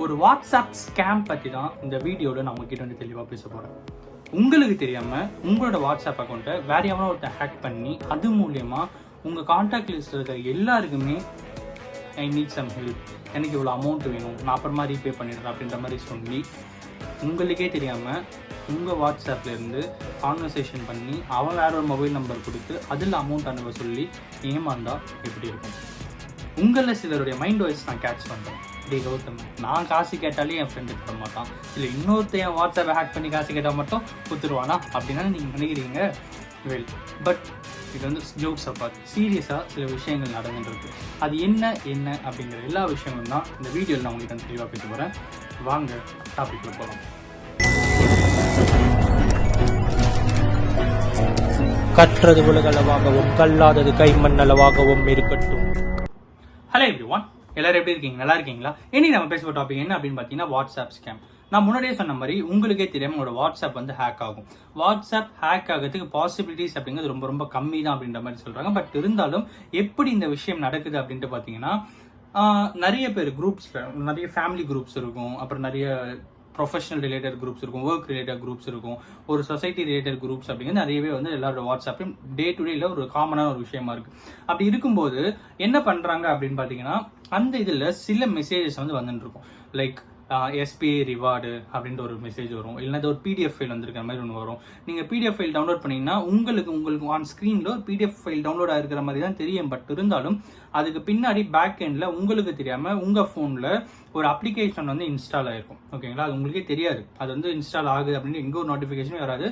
ஒரு WhatsApp scam பற்றி தான் இந்த வீடியோவில் நான் உங்ககிட்ட வந்து தெளிவாக பேச போகிறேன். உங்களுக்கு தெரியாமல் உங்களோட வாட்ஸ்அப் அக்கௌண்ட்டை வேற எவனோ ஒருத்தர் ஹேக் பண்ணி அது மூலியமாக உங்கள் கான்டாக்ட் லிஸ்ட்டில் இருக்கிற எல்லாருக்குமே ஐ நீட் சம் ஹெல்ப், எனக்கு இவ்வளோ அமௌண்ட் வேணும், நான் அப்புறமா ரீபே பண்ணிடுறேன் அப்படின்ற மாதிரி சொல்லி உங்களுக்கே தெரியாமல் உங்கள் வாட்ஸ்அப்லேருந்து கான்வர்சேஷன் பண்ணி அவன் வேற ஒரு மொபைல் நம்பர் கொடுத்து அதில் அமௌண்ட் அனுப்ப சொல்லி ஏமாந்தா எப்படி இருக்கும்? உங்களில் சிலருடைய மைண்ட் வாய்ஸ் நான் கேட்ச் பண்ணுறேன். டே கௌதம், நான் காசு கேட்டாலே என் ஃப்ரெண்டுக்கு தர மாட்டான், இல்லை இன்னொருத்த என் வாட்ஸ்அப்பை ஹேக் பண்ணி காசு கேட்டால் மட்டும் கொடுத்துருவானா அப்படின்னா நீங்கள் நினைக்கிறீங்க. வெல், பட் இது வந்து ஜோக்ஸ் அப்பார்ட், சீரியஸாக சில விஷயங்கள் நடந்துருக்கு. அது என்ன அப்படிங்கிற எல்லா விஷயங்களும் தான் இந்த வீடியோவில் நான் உங்களுக்கு தெளிவாக பேச போகிறேன். வாங்க டாபிக்கில் போகலாம். கற்றது உலகளவாகவும் கல்லாதது கைமண்ணளவாகவும் இருக்கட்டும். ஹலோ எவ்ரிவான், எல்லாரும் எப்படி இருக்கீங்க? நல்லா இருக்கீங்களா? இனி நம்ம பேசுகிற டாபிக் என்ன அப்படின்னு பார்த்தீங்கன்னா வாட்ஸ்அப் ஸ்கேம். நான் முன்னாடியே சொன்ன மாதிரி உங்களுக்கே தெரியாமல் உங்களோட வாட்ஸ்அப் வந்து ஹேக் ஆகும். வாட்ஸ்அப் ஹேக் ஆகிறதுக்கு பாசிபிலிட்டிஸ் அப்படிங்கிறது ரொம்ப ரொம்ப கம்மி தான் அப்படின்ற மாதிரி சொல்கிறாங்க. பட் இருந்தாலும் எப்படி இந்த விஷயம் நடக்குது அப்படின்ட்டு பார்த்தீங்கன்னா, நிறைய பேர் குரூப்ஸில் நிறைய ஃபேமிலி குரூப்ஸ் இருக்கும், அப்புறம் நிறைய ப்ரொஃபஷனல் ரிலேட்டட் குரூப்ஸ் இருக்கும், ஒர்க் ரிலேட்டட் குரூப்ஸ் இருக்கும், ஒரு சொசைட்டி ரிலேட்டட் குரூப்ஸ் அப்படிங்கிறது நிறையவே வந்து எல்லாரோட வாட்ஸ்அப்பையும் டே டு டேல ஒரு காமனான ஒரு விஷயமா இருக்கு. அப்படி இருக்கும்போது என்ன பண்றாங்க அப்படின்னு பார்த்தீங்கன்னா, அந்த இதில் சில மெசேஜஸ் வந்து வந்துட்டு இருக்கும். லைக் எஸ்பிஐ ரிவார்டு அப்படின்ற ஒரு மெசேஜ் வரும், இல்லைன்னா ஒரு பிடிஎஃப் ஃபைல் வந்திருக்கிற மாதிரி ஒன்று வரும். நீங்கள் பிடிஎஃப் ஃபைல் டவுன்லோட் பண்ணிங்கன்னா உங்களுக்கு ஆன் ஸ்க்ரீனில் ஒரு பிடிஎஃப் ஃபைல் டவுன்லோட் ஆகிருக்கிற மாதிரி தான் தெரியும். பட் இருந்தாலும் அதுக்கு பின்னாடி பேக் எண்டில் உங்களுக்கு தெரியாமல் உங்கள் ஃபோனில் ஒரு அப்ளிகேஷன் வந்து இன்ஸ்டால் ஆகிருக்கும். ஓகேங்களா? அது உங்களுக்கே தெரியாது அது வந்து இன்ஸ்டால் ஆகுது அப்படின்னு எங்கே ஒரு நோட்டிஃபிகேஷன் வராது.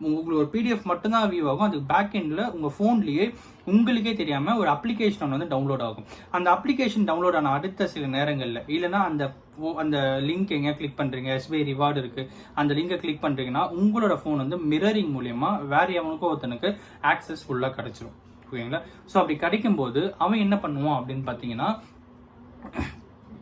உங்களுக்கு ஒரு பிடிஎஃப் மட்டும்தான் வியூ ஆகும். அதுக்கு பேக் எண்டில் உங்கள் ஃபோன்லேயே உங்களுக்கே தெரியாமல் ஒரு அப்ளிகேஷன் வந்து டவுன்லோட் ஆகும். அந்த அப்ளிகேஷன் டவுன்லோட் ஆன அடுத்த சில நேரங்களில் இல்லைன்னா அந்த லிங்க் எங்கே கிளிக் பண்ணுறீங்க, எஸ்பிஐ ரிவார்டு இருக்குது, அந்த லிங்கை கிளிக் பண்ணுறீங்கன்னா உங்களோட ஃபோன் வந்து மிரரிங் மூலியமாக வேற எவனுக்கோ ஒருத்தனுக்கு ஆக்சஸ் ஃபுல்லாக கிடைச்சிடும். ஓகேங்களா? ஸோ அப்படி கிடைக்கும்போது அவன் என்ன பண்ணுவான் அப்படின்னு பார்த்தீங்கன்னா,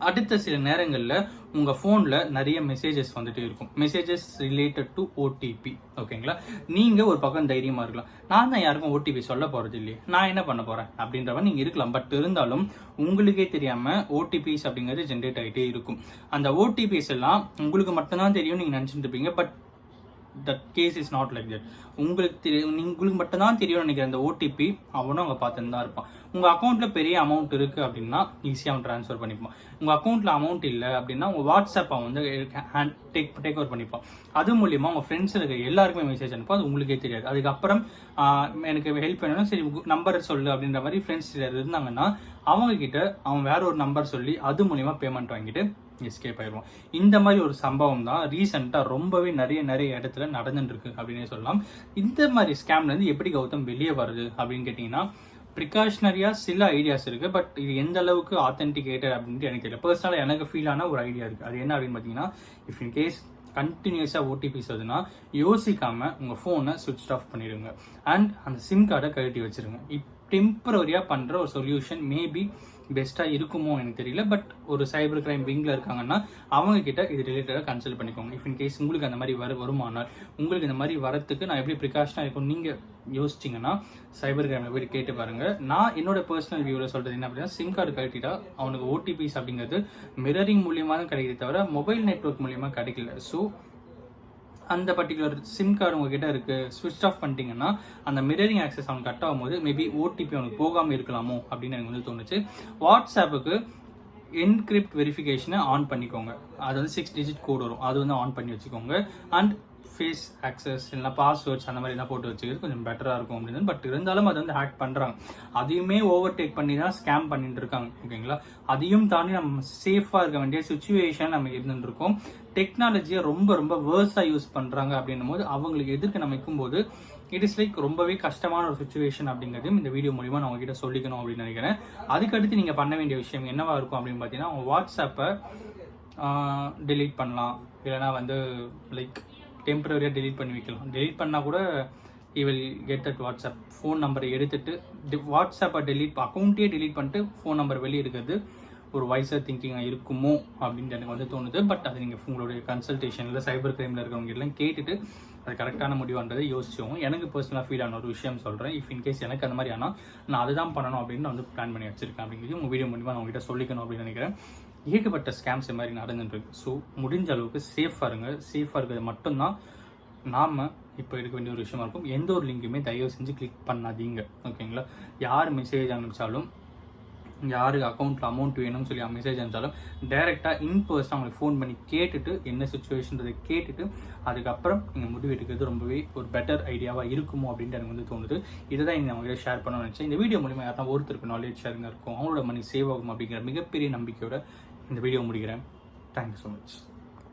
அடுத்த சில நேரங்களில் உங்கள் ஃபோனில் நிறைய மெசேஜஸ் வந்துட்டு இருக்கும், மெசேஜஸ் ரிலேட்டட் டு ஓடிபி. ஓகேங்களா? நீங்கள் ஒரு பக்கம் தைரியமாக இருக்கலாம், நான் தான் யாருக்கும் ஓடிபி சொல்ல போகிறது இல்லையே, நான் என்ன பண்ண போகிறேன் அப்படின்றவன் நீங்கள் இருக்கலாம். பட் இருந்தாலும் உங்களுக்கே தெரியாமல் ஓடிபிஸ் அப்படிங்கிறது ஜென்ரேட் ஆகிட்டே இருக்கும். அந்த ஓடிபிஸ் எல்லாம் உங்களுக்கு மட்டும்தான் தெரியும் நீங்கள் நினச்சிட்டு இருப்பீங்க. But that case is not like that. உங்களுக்கு மட்டும்தான் தெரியும் நினைக்கிற அந்த ஓடிபி அவனும் அவங்க பார்த்துன்னு தான் இருப்பான். உங்கள் அக்கௌண்ட்டில் பெரிய அமௌண்ட் இருக்குது அப்படின்னா ஈஸியாக அவன் ட்ரான்ஸ்ஃபர் பண்ணிப்பான். உங்கள் அக்கௌண்ட்டில் அமௌண்ட் இல்லை அப்படின்னா உங்கள் வாட்ஸ்அப் அவன் வந்து டேக் ஓவர் பண்ணிப்பான். அது மூலியமாக உங்கள் ஃப்ரெண்ட்ஸ் இருக்க எல்லாருக்குமே மெசேஜ் அனுப்பா, அது உங்களுக்கே தெரியாது. அதுக்கப்புறம் எனக்கு ஹெல்ப் பண்ணணும்னா சரி நம்பர் சொல்லு அப்படின்ற மாதிரி ஃப்ரெண்ட்ஸ் இருந்தாங்கன்னா அவங்க கிட்ட அவன் வேற ஒரு நம்பர் சொல்லி அது மூலியமாக பேமெண்ட் வாங்கிட்டு எஸ்கேப் ஆயிடுவோம். இந்த மாதிரி ஒரு சம்பவம் தான் ரீசெண்டாக ரொம்பவே நிறைய இடத்துல நடந்துட்டு இருக்கு அப்படின்னே சொல்லலாம். இந்த மாதிரி ஸ்கேம்லேருந்து எப்படி கௌதம் வெளியே வருது அப்படின்னு கேட்டிங்கன்னா, ப்ரிகாஷனரியாக சில ஐடியாஸ் இருக்குது. பட் இது எந்த அளவுக்கு ஆத்தென்டிகேட்டட் அப்படின்ட்டு எனக்கு தெரியல. பர்சனலாக எனக்கு ஃபீல் ஆன ஒரு ஐடியா இருக்குது. அது என்ன அப்படின்னு பார்த்தீங்கன்னா, இஃப் இன் கேஸ் கண்டினியூஸாக ஓடிபிஸ் வருதுன்னா யோசிக்காமல் உங்கள் ஃபோனை சுவிட்ச் ஆஃப் பண்ணிடுங்க அண்ட் அந்த சிம் கார்டை கழட்டி வச்சுருங்க. டெம்பரரியாக பண்ணுற ஒரு சொல்யூஷன் மேபி பெஸ்ட்டாக இருக்குமோ எனக்கு தெரியல. பட் ஒரு சைபர் கிரைம் விங்கில் இருக்காங்கன்னா அவங்க கிட்ட இது ரிலேட்டடாக கன்சல்ட் பண்ணிக்கோங்க. இஃப் இன் கேஸ் உங்களுக்கு அந்த மாதிரி வருமானால் உங்களுக்கு இந்த மாதிரி வரத்துக்கு நான் எப்படி ப்ரிகாஷனாக இருக்கும் நீங்கள் யோசிச்சிங்கன்னா சைபர் கிரைமில் போய் கேட்டு பாருங்கள். நான் என்னோட பர்சனல் வியூவில் சொல்கிறது என்ன அப்படின்னா, சிம் கார்டு கழட்டிட்டா அவனுக்கு ஓடிபிஸ் அப்படிங்கிறது மிரரிங் மூலியமாக தான் கிடைக்குது தவிர மொபைல் நெட்வொர்க் மூலியமாக கிடைக்கல. ஸோ அந்த பர்டிகுலர் சிம் கார்டு உங்ககிட்ட இருக்குது, ஸ்விட்ச் ஆஃப் பண்ணிட்டீங்கன்னா அந்த மிரரிங் ஆக்சஸ் அவனுக்கு கட் ஆகும்போது மேபி ஓடிபி அவனுக்கு போகாமல் இருக்கலாமோ அப்படின்னு எனக்கு வந்து தோணுச்சு. வாட்ஸ்அப்புக்கு என்கிரிப்ட் வெரிஃபிகேஷனை ஆன் பண்ணிக்கோங்க. அது வந்து 6 டிஜிட் கோட் வரும், அது வந்து ஆன் பண்ணி வச்சுக்கோங்க. அண்ட் ஃபேஸ் ஆக்சஸ் இல்லைனா பாஸ்வேர்ட்ஸ் அந்த மாதிரி தான் போட்டு வச்சுக்கிறது கொஞ்சம் பெட்டராக இருக்கும் அப்படின்னு. பட் இருந்தாலும் அதை வந்து ஹேக் பண்ணுறாங்க, அதையுமே ஓவர்டேக் பண்ணி தான் ஸ்கேம் பண்ணிட்டு இருக்காங்க. ஓகேங்களா? அதையும் தாண்டி நம்ம சேஃபாக இருக்க வேண்டிய சுச்சுவேஷன் நம்ம இருந்துட்டு இருக்கோம். டெக்னாலஜியை ரொம்ப வேர்ஸாக யூஸ் பண்ணுறாங்க அப்படின்னும் போது அவங்களுக்கு எதிர்க்க நம்ம இருக்கும்போது இட் இஸ் லைக் ரொம்பவே கஷ்டமான ஒரு சுச்சுவேஷன் அப்படிங்கிறதையும் இந்த வீடியோ மூலிமா நான் உங்ககிட்ட சொல்லிக்கணும் அப்படின்னு நினைக்கிறேன். அதுக்கடுத்து நீங்கள் பண்ண வேண்டிய விஷயம் என்னவா இருக்கும் அப்படின்னு பார்த்தீங்கன்னா, உங்கள் வாட்ஸ்அப்பை டெலீட் பண்ணலாம், இல்லைனா வந்து லைக் டெம்பரரியாக டெலீட் பண்ணி வைக்கலாம். டெலீட் பண்ணால் கூட you will get that WhatsApp. Phone நம்பரை எடுத்துட்டு வாட்ஸ்அப்பை அக்கௌண்ட்டையே டெலீட் பண்ணிட்டு ஃபோன் நம்பர் வெளியே எடுக்கிறது ஒரு வைஸர் திங்கிங்காக இருக்குமோ அப்படின்ட்டு எனக்கு வந்து தோணுது. பட் அது நீங்கள் உங்களுடைய கன்சல்டேஷனில் சைபர் கிரைமில் இருக்கிறவங்க எல்லாம் கேட்டுட்டு அது கரெக்டான முடிவுன்றதை யோசிச்சோம். எனக்கு பர்சனலாக ஃபீல் ஆன ஒரு விஷயம் சொல்கிறேன். இஃப் இன்கேஸ் எனக்கு அந்த மாதிரி ஆனால் நான் அதுதான் பண்ணணும் அப்படின்னு நான் வந்து பிளான் பண்ணி வச்சிருக்கேன் அப்படிங்கிறது உங்கள் வீடியோ மூலிமா நான் உங்ககிட்ட சொல்லிக்கணும் அப்படின்னு நினைக்கிறேன். ஏகப்பட்ட ஸ்கேம்ஸ் மாதிரி நடந்துட்டு இருக்கு. ஸோ முடிஞ்ச அளவுக்கு சேஃபாக இருங்க. சேஃபாக இருக்கிறது மட்டும்தான் நாம் இப்போ எடுக்க வேண்டிய ஒரு விஷயமா இருக்கும். எந்த ஒரு லிங்க்குமே தயவு செஞ்சு கிளிக் பண்ணாதீங்க, ஓகேங்களா? யார் மெசேஜ் அனுப்பிச்சாலும், யாருக்கு அக்கௌண்ட்டில் அமௌண்ட் வேணும்னு சொல்லி மெசேஜ் அனுப்பிச்சாலும் டேரெக்டாக இன்பர்சனாக அவங்களுக்கு ஃபோன் பண்ணி கேட்டுட்டு என்ன சுச்சுவேஷன்றதை கேட்டுட்டு அதுக்கப்புறம் நீங்கள் முடிவு எடுக்கிறது ரொம்பவே ஒரு பெட்டர் ஐடியாவாக இருக்குமோ அப்படின்ட்டு எனக்கு வந்து தோணுது. இதை தான் இங்கே அவங்க ஷேர் பண்ணணும்னு நினச்சேன். இந்த வீடியோ மூலிமா யாரும் ஒருத்தருக்கு நாலேஜ் ஷேரிங்காக இருக்கும், அவங்களோட மணி சேவ் ஆகும் அப்படிங்கிற மிகப்பெரிய நம்பிக்கையோட இந்த வீடியோ முடிக்கிறேன். Thank you so much.